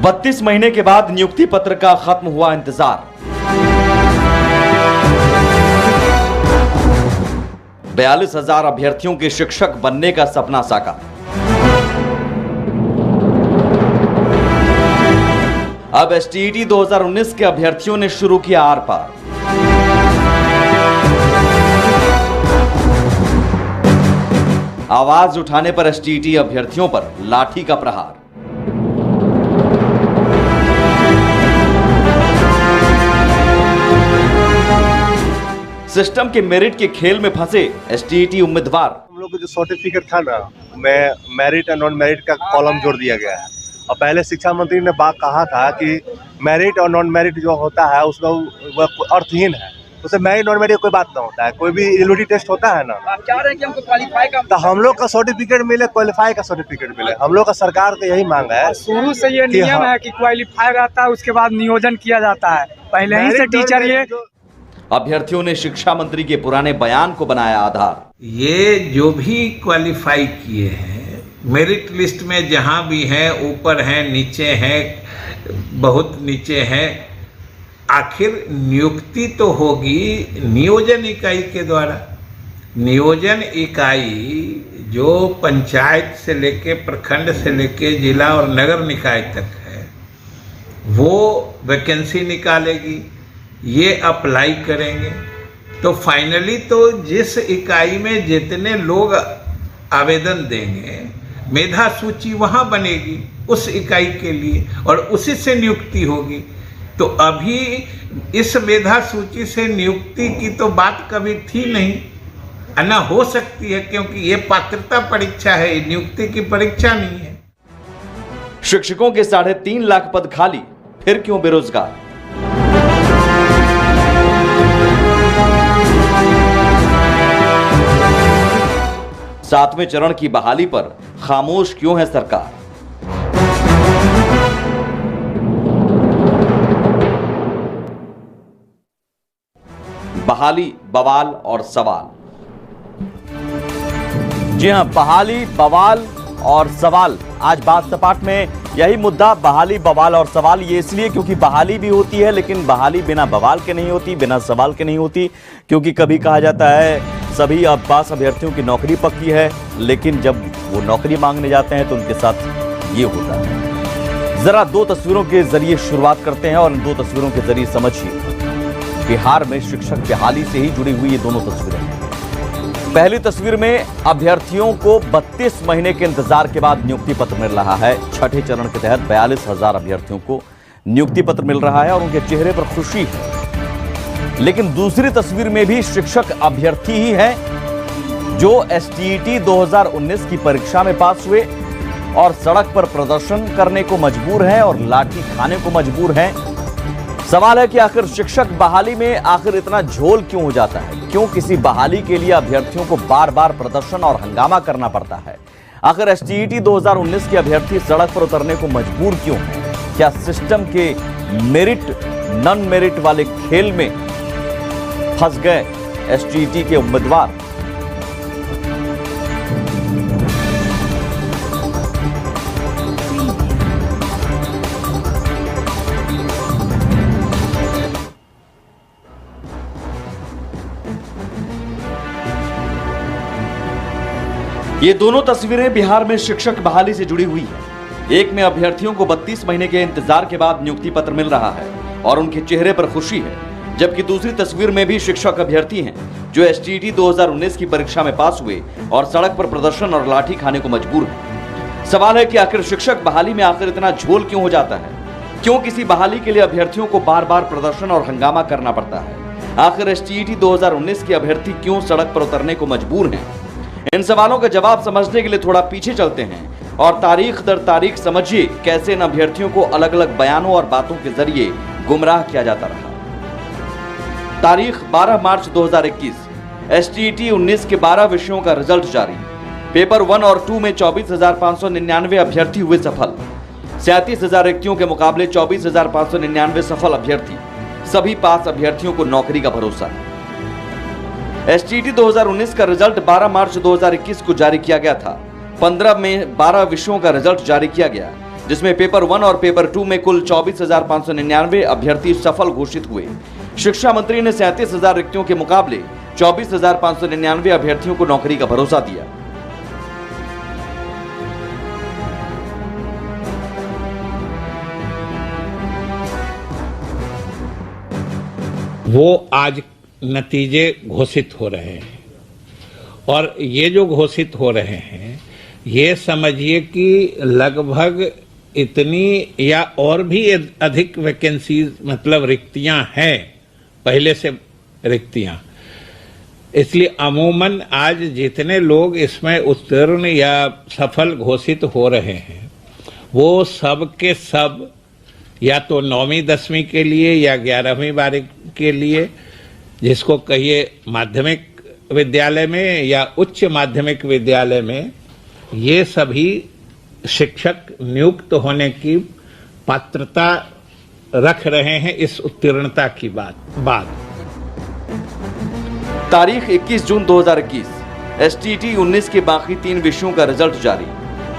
32 महीने के बाद नियुक्ति पत्र का खत्म हुआ इंतजार। 42,000 अभ्यर्थियों के शिक्षक बनने का सपना साकार। अब एसटीईटी 2019 के अभ्यर्थियों ने शुरू किया आर पार। आवाज उठाने पर एसटीईटी अभ्यर्थियों पर लाठी का प्रहार। सिस्टम के मेरिट के खेल में फंसे एसटीईटी उम्मीदवार। हम लोग को जो सर्टिफिकेट था ना, में मेरिट और नॉन मेरिट का कॉलम जोड़ दिया गया है। और पहले शिक्षा मंत्री ने बात कहा था कि मेरिट और नॉन मेरिट जो होता है उसका वह अर्थहीन है, उससे मेरिट नॉन मेरिट कोई बात ना होता है। कोई भी एलिजिबिलिटी टेस्ट होता है ना, आप चाह रहे हैं कि हमको क्वालिफाई का, तो हम लोग का सर्टिफिकेट मिले, क्वालिफाई का सर्टिफिकेट मिले। हम लोग का सरकार का यही मांग है। शुरू से ये नियम है कि क्वालिफाई रहता है, उसके बाद नियोजन किया जाता है। पहले ही से टीचर ये अभ्यर्थियों ने शिक्षा मंत्री के पुराने बयान को बनाया आधार। ये जो भी क्वालिफाई किए हैं, मेरिट लिस्ट में जहां भी हैं, ऊपर हैं, नीचे हैं, बहुत नीचे हैं, आखिर नियुक्ति तो होगी नियोजन इकाई के द्वारा। नियोजन इकाई जो पंचायत से लेके प्रखंड से लेके जिला और नगर निकाय तक है, वो वैकेंसी निकालेगी, ये अप्लाई करेंगे। तो फाइनली तो जिस इकाई में जितने लोग आवेदन देंगे, मेधा सूची वहाँ बनेगी उस इकाई के लिए और उसी से नियुक्ति होगी। तो अभी इस मेधा सूची से नियुक्ति की तो बात कभी थी नहीं, ना हो सकती है, क्योंकि ये पात्रता परीक्षा है, नियुक्ति की परीक्षा नहीं है। शिक्षकों के 3.5 लाख पद खाली, फिर क्यों बेरोजगार? सातवें चरण की बहाली पर खामोश क्यों है सरकार? बहाली, बवाल और सवाल। जी हां, बहाली, बवाल और सवाल। आज बात सपाट में यही मुद्दा, बहाली, बवाल और सवाल। ये इसलिए क्योंकि बहाली भी होती है, लेकिन बहाली बिना बवाल के नहीं होती, बिना सवाल के नहीं होती। क्योंकि कभी कहा जाता है सभी पास अभ्यर्थियों की नौकरी पक्की है, लेकिन जब वो नौकरी मांगने जाते हैं तो उनके साथ ये होता है। जरा 2 तस्वीरों के जरिए शुरुआत करते हैं और इन 2 तस्वीरों के जरिए समझिए बिहार में शिक्षक बहाली से ही जुड़ी हुई ये दोनों तस्वीरें हैं। पहली तस्वीर में अभ्यर्थियों को 32 महीने के इंतजार के बाद नियुक्ति पत्र मिल रहा है। छठे चरण के तहत 42,000 अभ्यर्थियों को नियुक्ति पत्र मिल रहा है और उनके चेहरे पर खुशी है। लेकिन दूसरी तस्वीर में भी शिक्षक अभ्यर्थी ही हैं जो एसटीईटी 2019 की परीक्षा में पास हुए और सड़क पर प्रदर्शन करने को मजबूर हैं और लाठी खाने को मजबूर हैं। सवाल है कि आखिर शिक्षक बहाली में आखिर इतना झोल क्यों हो जाता है? क्यों किसी बहाली के लिए अभ्यर्थियों को बार बार प्रदर्शन और हंगामा करना पड़ता है? आखिर एसटीईटी 2019 के अभ्यर्थी सड़क पर उतरने को मजबूर क्यों हैं? क्या सिस्टम के मेरिट नॉन मेरिट वाले खेल में फंस गए एसटीईटी के उम्मीदवार? ये दोनों तस्वीरें बिहार में शिक्षक बहाली से जुड़ी हुई है। एक में अभ्यर्थियों को 32 महीने के इंतजार के बाद नियुक्ति पत्र मिल रहा है और उनके चेहरे पर खुशी है, जबकि दूसरी तस्वीर में भी शिक्षक अभ्यर्थी हैं जो एसटीईटी 2019 की परीक्षा में पास हुए और सड़क पर प्रदर्शन और लाठी खाने को मजबूर हैं। सवाल है कि आखिर शिक्षक बहाली में आखिर इतना झोल क्यों हो जाता है? क्यों किसी बहाली के लिए अभ्यर्थियों को बार बार प्रदर्शन और हंगामा करना पड़ता है? आखिर एसटीईटी 2019 के अभ्यर्थी क्यों सड़क पर उतरने को मजबूर हैं? इन सवालों का जवाब समझने के लिए थोड़ा पीछे चलते हैं और तारीख दर तारीख समझिए कैसे इन अभ्यर्थियों को अलग अलग बयानों और बातों के जरिए गुमराह किया जाता रहा। तारीख 12 मार्च 2021, एसटीईटी 19 के 12 विषयों का रिजल्ट जारी। पेपर 1 और 2 में 24,599 अभ्यर्थी हुए सफल। 37,000 रिक्तियों के मुकाबले 24,599 सफल अभ्यर्थी। सभी पास अभ्यर्थियों को नौकरी का भरोसा। एसटीईटी 2019 का रिजल्ट 12 मार्च 2021 को जारी किया गया था। 15 में 12 विषयों का रिजल्ट जारी किया गया। जिसमें पेपर 1 और पेपर 2 में कुल 24,599 अभ्यर्थी सफल घोषित हुए। शिक्षा मंत्री ने 37,000 रिक्तियों के मुकाबले 24,599 अभ्यर्थियों को नौकरी का भरोसा दिया। वो आज नतीजे घोषित हो रहे हैं और ये जो घोषित हो रहे हैं ये समझिए कि लगभग इतनी या और भी अधिक वैकेंसीज मतलब रिक्तियां हैं, पहले से रिक्तियां। इसलिए अमूमन आज जितने लोग इसमें उत्तीर्ण या सफल घोषित हो रहे हैं वो सब के सब या तो 9वीं 10वीं के लिए या 11वीं 12वीं के लिए, जिसको कहिए माध्यमिक विद्यालय में या उच्च माध्यमिक विद्यालय में, ये सभी शिक्षक नियुक्त होने की पात्रता रख रहे हैं इस उत्तीर्णता की बाद। तारीख 21 जून 2021, STT 19 के बाकी 3 विषयों का रिजल्ट जारी।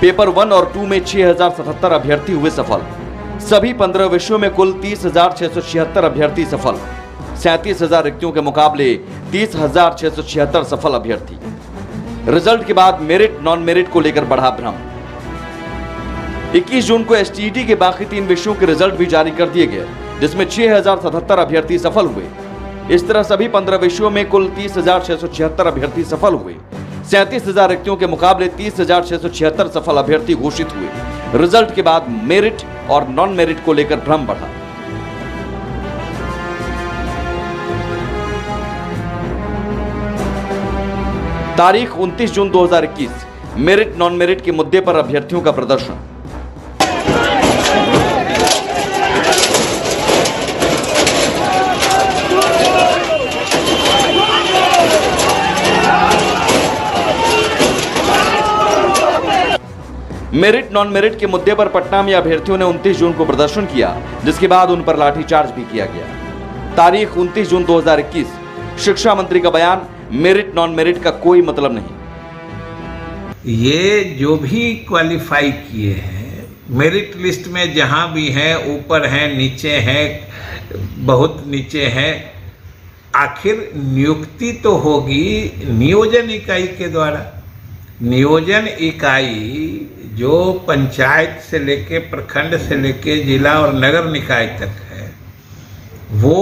पेपर 1 और 2 में 6,077 अभ्यर्थी हुए सफल। सभी 15 विषयों में कुल 30,676 अभ्यर्थी सफल। 37,000 रिक्तियों के मुकाबले 30,676 सफल अभ्यर्थी। रिजल्ट के बाद मेरिट नॉन मेरिट को लेकर बढ़ा भ्रम। 21 जून को STT के बाकी 3 विषयों के रिजल्ट भी जारी कर दिए गए, जिसमें 6,077 अभ्यर्थी सफल हुए। इस तरह सभी 15 विषयों में कुल 30,676 अभ्यर्थी सफल हुए। 37,000 रिक्तियों के मुकाबले 30,676 सफल अभ्यर्थी घोषित हुए। रिजल्ट के बाद मेरिट और नॉन मेरिट को लेकर भ्रम बढ़ा। तारीख 29 जून 2021, मेरिट नॉन मेरिट के मुद्दे पर अभ्यर्थियों का प्रदर्शन। मेरिट नॉन मेरिट के मुद्दे पर पटना में अभ्यर्थियों ने 29 जून को प्रदर्शन किया, जिसके बाद उन पर लाठीचार्ज भी किया गया। तारीख 29 जून 2021, शिक्षा मंत्री का बयान, मेरिट नॉन मेरिट का कोई मतलब नहीं। ये जो भी क्वालिफाई किए हैं मेरिट लिस्ट में जहां भी हैं, ऊपर हैं, नीचे हैं, बहुत नीचे हैं, आखिर नियुक्ति तो होगी नियोजन इकाई के द्वारा। नियोजन इकाई जो पंचायत से लेके प्रखंड से लेके जिला और नगर निकाय तक है, वो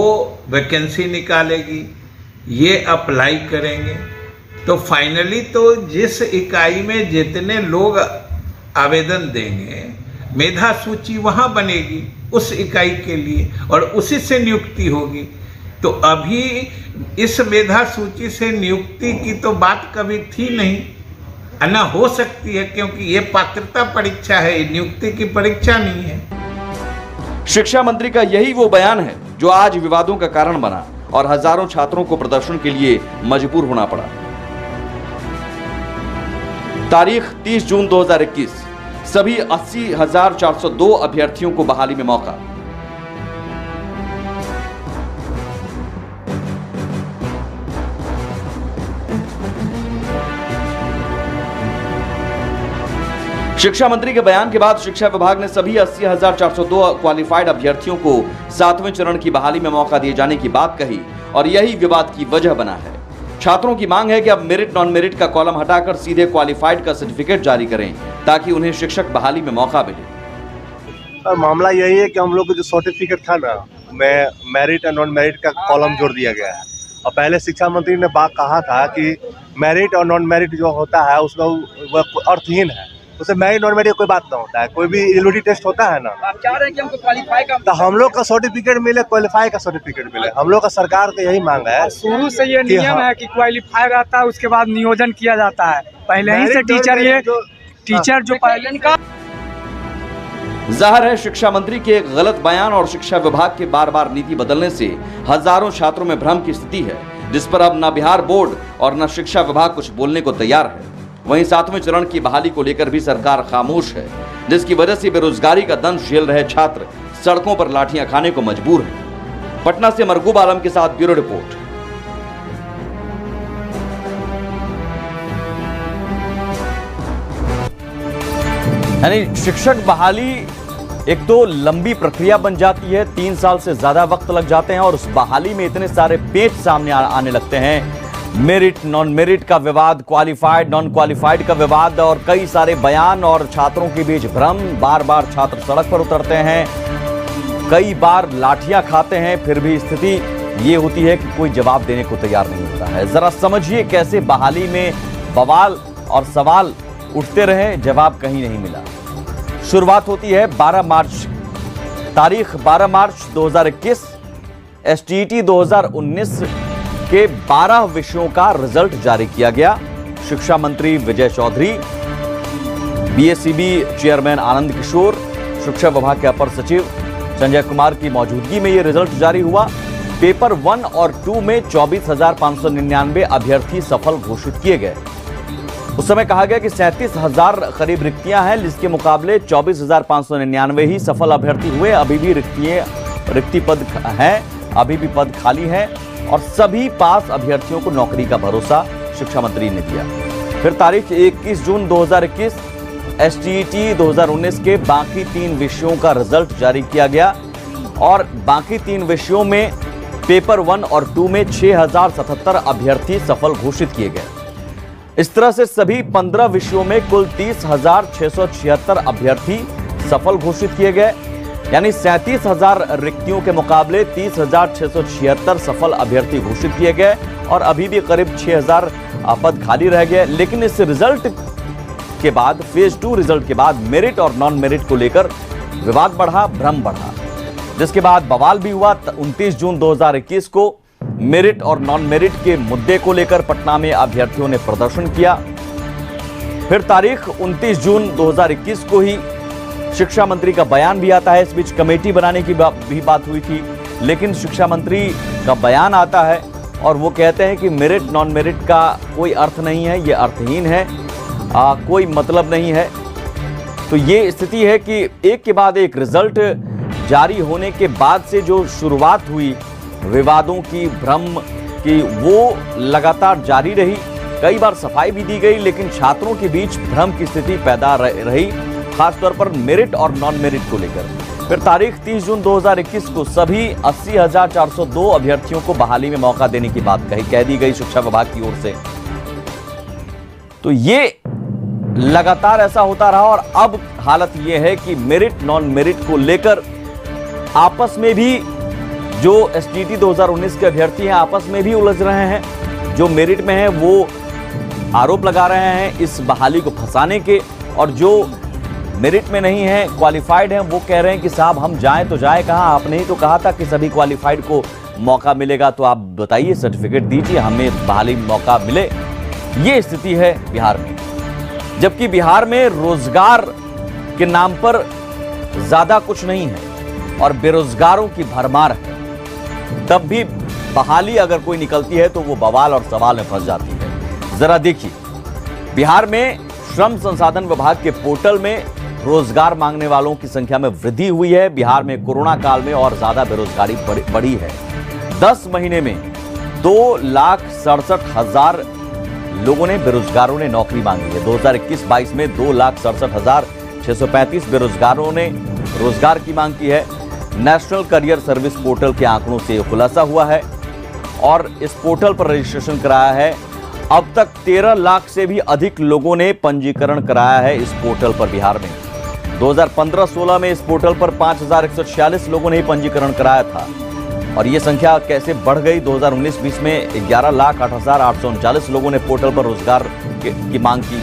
वैकेंसी निकालेगी, ये अप्लाई करेंगे। तो फाइनली तो जिस इकाई में जितने लोग आवेदन देंगे, मेधा सूची वहाँ बनेगी उस इकाई के लिए और उसी से नियुक्ति होगी। तो अभी इस मेधा सूची से नियुक्ति की तो बात कभी थी नहीं, ना हो सकती है, क्योंकि ये पात्रता परीक्षा है, नियुक्ति की परीक्षा नहीं है। शिक्षा मंत्री का यही वो बयान है जो आज विवादों का कारण बना और हजारों छात्रों को प्रदर्शन के लिए मजबूर होना पड़ा। तारीख 30 जून 2021, सभी 80,402 अभ्यर्थियों को बहाली में मौका। शिक्षा मंत्री के बयान के बाद शिक्षा विभाग ने सभी 80,402 क्वालिफाइड अभ्यर्थियों को 7वें चरण की बहाली में मौका दिए जाने की बात कही और यही विवाद की वजह बना है। छात्रों की मांग है कि अब मेरिट नॉन मेरिट का कॉलम हटाकर सीधे क्वालिफाइड का सर्टिफिकेट जारी करें ताकि उन्हें शिक्षक बहाली में मौका मिले। मामला यही है कि हम लोग को जो सर्टिफिकेट था ना, में मेरिट और नॉन मेरिट का कॉलम जोड़ दिया गया है। और पहले शिक्षा मंत्री ने बात कहा था कि मेरिट और नॉन मेरिट जो होता है उसमें वह अर्थहीन है, उसे मेरिट नॉन मेरिट कोई बात ना होता है। कोई भी एलिजिबिलिटी टेस्ट होता है ना, आप चाह रहे हैं कि हमको क्वालिफाई का, तो हम लोग का सर्टिफिकेट मिले, क्वालिफाई का सर्टिफिकेट मिले। हम लोग का सरकार का यही मांग है। शुरू से ये नियम है कि क्वालिफाई रहता है, उसके बाद नियोजन किया जाता है। पहले ही से टीचर जो पहले का। जाहिर है शिक्षा मंत्री के एक गलत बयान और शिक्षा विभाग के बार बार नीति बदलने से हजारों छात्रों में भ्रम की स्थिति है, जिस पर अब न बिहार बोर्ड और न शिक्षा विभाग कुछ बोलने को तैयार है। वहीं 7वें चरण की बहाली को लेकर भी सरकार खामोश है, जिसकी वजह से बेरोजगारी का दंश झेल रहे छात्र सड़कों पर लाठियां खाने को मजबूर हैं। पटना से मरगूब आलम के साथ ब्यूरो रिपोर्ट। यानी शिक्षक बहाली एक तो लंबी प्रक्रिया बन जाती है, 3 साल से ज्यादा वक्त लग जाते हैं और उस बहाली में इतने सारे पेच सामने आने लगते हैं। मेरिट नॉन मेरिट का विवाद, क्वालिफाइड नॉन क्वालिफाइड का विवाद और कई सारे बयान और छात्रों के बीच भ्रम। बार बार छात्र सड़क पर उतरते हैं, कई बार लाठियां खाते हैं, फिर भी स्थिति ये होती है कि कोई जवाब देने को तैयार नहीं होता है। जरा समझिए कैसे बहाली में बवाल और सवाल उठते रहे, जवाब कहीं नहीं मिला। शुरुआत होती है 12 मार्च, तारीख 12 मार्च 2021। एसटीईटी 2019 के 12 विषयों का रिजल्ट जारी किया गया। शिक्षा मंत्री विजय चौधरी, बीएसईबी चेयरमैन आनंद किशोर, शिक्षा विभाग के अपर सचिव संजय कुमार की मौजूदगी में यह रिजल्ट जारी हुआ। पेपर 1 और 2 में 24,599 अभ्यर्थी सफल घोषित किए गए। उस समय कहा गया कि 37,000 करीब रिक्तियां हैं, जिसके मुकाबले 24,599 ही सफल अभ्यर्थी हुए। अभी भी रिक्ति पद हैं, अभी भी पद खाली हैं और सभी पास अभ्यर्थियों को नौकरी का भरोसा शिक्षा मंत्री ने दिया। फिर तारीख 21 जून 2021 एसटीईटी 2019 के बाकी 3 विषयों का रिजल्ट जारी किया गया और बाकी 3 विषयों में पेपर 1 और 2 में 6,077 अभ्यर्थी सफल घोषित किए गए। इस तरह से सभी 15 विषयों में कुल 30,676 अभ्यर्थी सफल घोषित किए गए। यानी 37,000 रिक्तियों के मुकाबले 30,676 सफल अभ्यर्थी घोषित किए गए और अभी भी करीब 6,000 पद खाली रह गए। लेकिन इस रिजल्ट के बाद, फेज 2 रिजल्ट के बाद मेरिट और नॉन मेरिट को लेकर विवाद बढ़ा, भ्रम बढ़ा, जिसके बाद बवाल भी हुआ। 29 जून 2021 को मेरिट और नॉन मेरिट के मुद्दे को लेकर पटना में अभ्यर्थियों ने प्रदर्शन किया। फिर तारीख 29 जून 2021 को ही शिक्षा मंत्री का बयान भी आता है। इस बीच कमेटी बनाने की भी बात हुई थी, लेकिन शिक्षा मंत्री का बयान आता है और वो कहते हैं कि मेरिट नॉन मेरिट का कोई अर्थ नहीं है, ये अर्थहीन है, कोई मतलब नहीं है। तो ये स्थिति है कि एक के बाद एक रिजल्ट जारी होने के बाद से जो शुरुआत हुई विवादों की, भ्रम की, वो लगातार जारी रही। कई बार सफाई भी दी गई, लेकिन छात्रों के बीच भ्रम की स्थिति पैदा रही, खासतौर पर मेरिट और नॉन मेरिट को लेकर। फिर तारीख 30 जून 2021 को सभी 80,402 अभ्यर्थियों को बहाली में मौका देने की बात कह दी गई शिक्षा विभाग की ओर से। तो ये लगातार ऐसा होता रहा और अब हालत ये है कि मेरिट नॉन मेरिट को लेकर आपस में भी जो एसटीईटी 2019 के अभ्यर्थी हैं आपस में भी उलझ रहे हैं। जो मेरिट में हैं वो आरोप लगा रहे हैं इस बहाली को फंसाने के, और जो मेरिट में नहीं है, क्वालिफाइड हैं, वो कह रहे हैं कि साहब हम जाएं तो जाएं कहाँ, आपने ही तो कहा था कि सभी क्वालिफाइड को मौका मिलेगा, तो आप बताइए, सर्टिफिकेट दीजिए, हमें बहाली में मौका मिले। ये स्थिति है बिहार में। जबकि बिहार में रोजगार के नाम पर ज्यादा कुछ नहीं है और बेरोजगारों की भरमार है, तब भी बहाली अगर कोई निकलती है तो वो बवाल और सवाल में फंस जाती है। जरा देखिए, बिहार में श्रम संसाधन विभाग के पोर्टल में रोजगार मांगने वालों की संख्या में वृद्धि हुई है। बिहार में कोरोना काल में और ज्यादा बेरोजगारी बढ़ी है। 10 महीने में 2,67,000 लोगों ने, बेरोजगारों ने नौकरी मांगी है। 2021-22 में 2,67,635 बेरोजगारों ने रोजगार की मांग की है। नेशनल करियर सर्विस पोर्टल के आंकड़ों से खुलासा हुआ है और इस पोर्टल पर रजिस्ट्रेशन कराया है। अब तक 13 लाख से भी अधिक लोगों ने पंजीकरण कराया है इस पोर्टल पर बिहार में। 2015-16 में इस पोर्टल पर 5,146 लोगों ने पंजीकरण कराया था और ये संख्या कैसे बढ़ गई। 2019-20 में 11,08,839 लोगों ने पोर्टल पर रोजगार की मांग की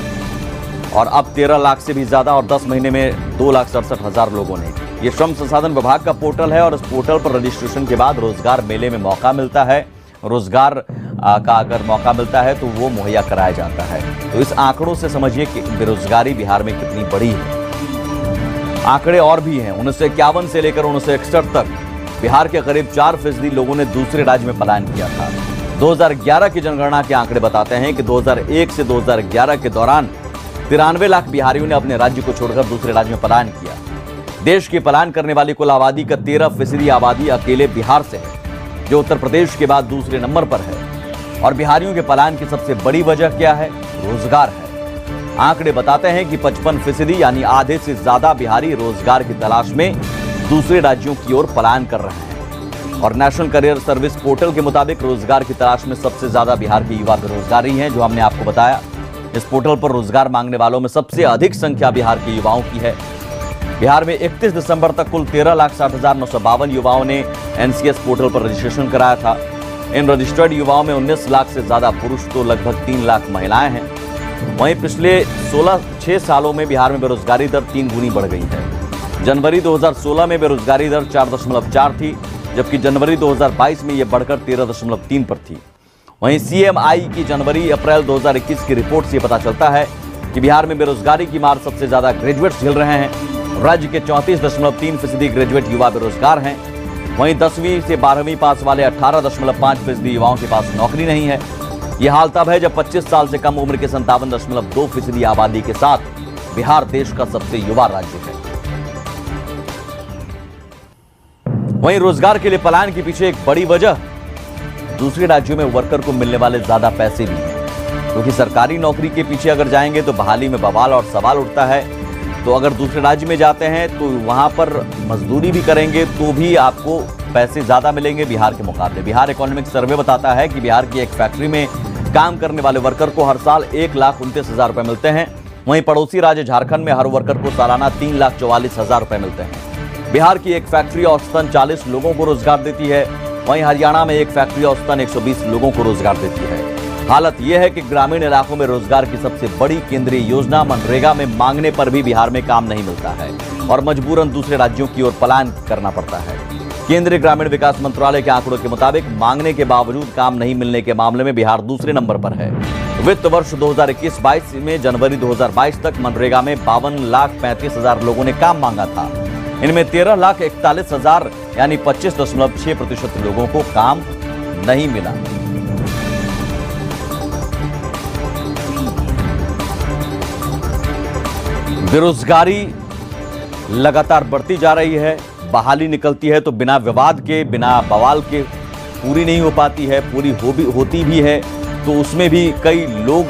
और अब 13 लाख से भी ज्यादा और 10 महीने में 2,67,000 लोगों ने। ये श्रम संसाधन विभाग का पोर्टल है और इस पोर्टल पर रजिस्ट्रेशन के बाद रोजगार मेले में मौका मिलता है। रोजगार का अगर मौका मिलता है तो वो मुहैया कराया जाता है। तो इस आंकड़ों से समझिए कि बेरोजगारी बिहार में कितनी बड़ी है। आंकड़े और भी हैं। 1951 से लेकर 1961 तक बिहार के करीब 4% लोगों ने दूसरे राज्य में पलायन किया था। 2011 की जनगणना के आंकड़े बताते हैं कि 2001 से 2011 के दौरान 93 लाख बिहारियों ने अपने राज्य को छोड़कर दूसरे राज्य में पलायन किया। देश की पलायन करने वाली कुल आबादी का 13% आबादी अकेले बिहार से है, जो उत्तर प्रदेश के बाद दूसरे नंबर पर है। और बिहारियों के पलायन की सबसे बड़ी वजह क्या है? रोजगार है। आंकड़े बताते हैं कि 55% यानी आधे से ज्यादा बिहारी रोजगार की तलाश में दूसरे राज्यों की ओर पलायन कर रहे हैं। और नेशनल करियर सर्विस पोर्टल के मुताबिक रोजगार की तलाश में सबसे ज्यादा बिहार के युवा बेरोजगार ही हैं, जो हमने आपको बताया। इस पोर्टल पर रोजगार मांगने वालों में सबसे अधिक संख्या बिहार के युवाओं की है। बिहार में 31 दिसंबर तक कुल 13,60,952 युवाओं ने एनसीएस पोर्टल पर रजिस्ट्रेशन कराया था। इन रजिस्टर्ड युवाओं में 19 लाख से ज्यादा पुरुष तो लगभग 3 लाख महिलाएं हैं। वहीं पिछले 6 सालों में बिहार में बेरोजगारी दर 3 गुनी बढ़ गई है। जनवरी 2016 में बेरोजगारी दर 4.4 थी, जबकि जनवरी 2022 में यह बढ़कर 13.3 पर थी। वहीं सीएमआई की जनवरी अप्रैल 2021 की रिपोर्ट से पता चलता है कि बिहार में बेरोजगारी की मार सबसे ज्यादा ग्रेजुएट्स झेल रहे हैं। राज्य के 34.3% ग्रेजुएट युवा बेरोजगार हैं। वहीं 10वीं से 12वीं पास वाले 18.5% युवाओं के पास नौकरी नहीं है। यह हाल तब है जब 25 साल से कम उम्र के 57.2% आबादी के साथ बिहार देश का सबसे युवा राज्य है। वहीं रोजगार के लिए पलायन के पीछे एक बड़ी वजह दूसरे राज्यों में वर्कर को मिलने वाले ज्यादा पैसे भी हैं, क्योंकि सरकारी नौकरी के पीछे अगर जाएंगे तो बहाली में बवाल और सवाल उठता है। तो अगर दूसरे राज्य में जाते हैं तो वहां पर मजदूरी भी करेंगे तो भी आपको पैसे ज्यादा मिलेंगे बिहार के मुकाबले। बिहार इकोनॉमिक सर्वे बताता है कि बिहार की एक फैक्ट्री में काम करने वाले वर्कर को हर साल 1,29,000 रुपए मिलते हैं। वहीं पड़ोसी राज्य झारखंड में हर वर्कर को सालाना 3,44,000 रुपए मिलते हैं। बिहार की एक फैक्ट्री औसतन 40 लोगों को रोजगार देती है। वहीं हरियाणा में एक फैक्ट्री औसतन 120 लोगों को रोजगार देती है। हालत यह है कि ग्रामीण इलाकों में रोजगार की सबसे बड़ी केंद्रीय योजना मनरेगा में मांगने पर भी बिहार में काम नहीं मिलता है और मजबूरन दूसरे राज्यों की ओर पलायन करना पड़ता है। केंद्रीय ग्रामीण विकास मंत्रालय के आंकड़ों के मुताबिक मांगने के बावजूद काम नहीं मिलने के मामले में बिहार दूसरे नंबर पर है। वित्त वर्ष 2021-22 में जनवरी 2022 तक मनरेगा में 52,35,000 लोगों ने काम मांगा था। इनमें 13,41,000 यानी 25.6% लोगों को काम नहीं मिला। बेरोजगारी लगातार बढ़ती जा रही है। बहाली निकलती है तो बिना विवाद के, बिना बवाल के पूरी नहीं हो पाती है। पूरी होती भी है तो उसमें भी कई लोग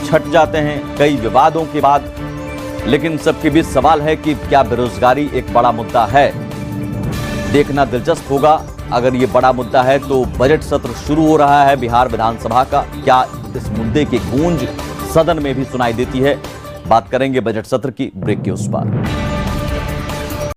छट जाते हैं कई विवादों के बाद। लेकिन सबके बीच सवाल है कि क्या बेरोजगारी एक बड़ा मुद्दा है? देखना दिलचस्प होगा। अगर ये बड़ा मुद्दा है तो बजट सत्र शुरू हो रहा है बिहार विधानसभा का, क्या इस मुद्दे की गूंज सदन में भी सुनाई देती है? बात करेंगे बजट सत्र की, ब्रेक के उस पार।